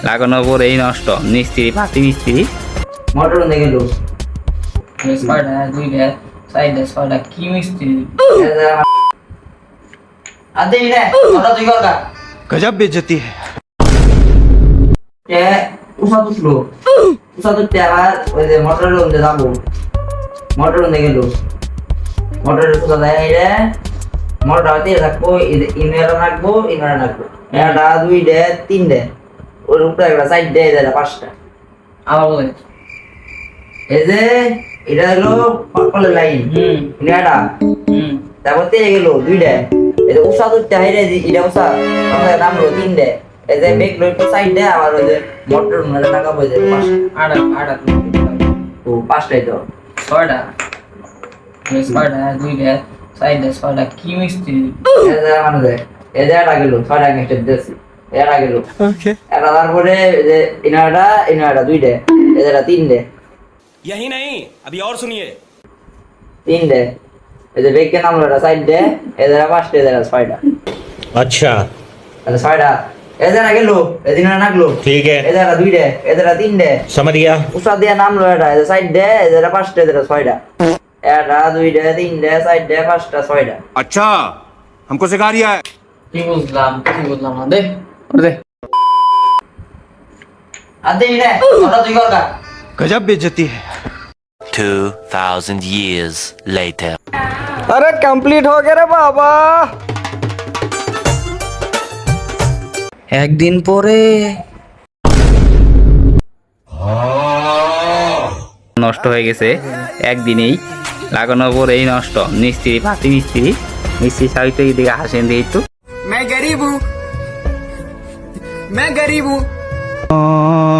লাগানোর পরেই নষ্ট। মিস্ত্রি পাতি মিস্ত্রি মোটর নিয়ে গেল ছয়টা দুইটা চারটা ছয়টা কি মিস্ত্রি আদে রে মোটর তুই কর गजब बेइज्जती है। কে উষা তুলতে আবার ওই যে মোটরের মধ্যে যাবো মোটর নিয়ে গেল মোটরের উষা দেয় রে মোটর হতে রাখবো ইনারা রাখবো একটা দুইটা তিনটে ওর উপরে একটা সাইড দেয় দেয় পাঁচটা আবার বলে এই যে এটা হলো পাকলের লাইন ইনারা তারপর তে গেল দুইটা এই যে উষা তুলতে হাইরে এটা উষা আমাদের নাম হলো তিনটে এই যে বেগ লই সাইড দেয় আবার ওই যে মোটর মধ্যে টাকা বই যায় আড়া আড়া ও পাঁচটাই তো ছয়টা ছয়টা দুইটা চারটা ছয়টা কি মিস্ত্রি এদের মানে দেয় এদের এটা গেল ছয়টা একটা দিয়েছি এটা গেল ओके এটা তারপরে এই যে ইনারটা দুইটা এদের তিনটে यही नहीं अभी और सुनिए তিনটে এই যে বেগকে নাম হলো সাইড দেয় এদের পাঁচটা এদের ছয়টা अच्छा তাহলে ছয়টা এদের গেল এদিন নাগলো ठीक है এদের দুইটা এদের তিনটে समझ गया উষা দিয়ে নামলো এটা এদের সাইড দেয় এদের পাঁচটা এদের ছয়টা এটা দুইটা তিনটে সাইড দেয় পাঁচটা ছয়টা अच्छा हमको सिखा रिया है কি বুঝলাম না দেখ দে আদে রে মোটর তুই কর गजब बेइज्जती है। 2,000 years later. अरे कंप्लीट हो गया रे बाबा। একদিন পরে নষ্ট হয়ে গেছে একদিনেই, লাগানোর পরেই নষ্ট। মিস্ত্রি পাতি মিস্ত্রি সাহিত্য দিকে হাসেন দিয়ে একটু। आ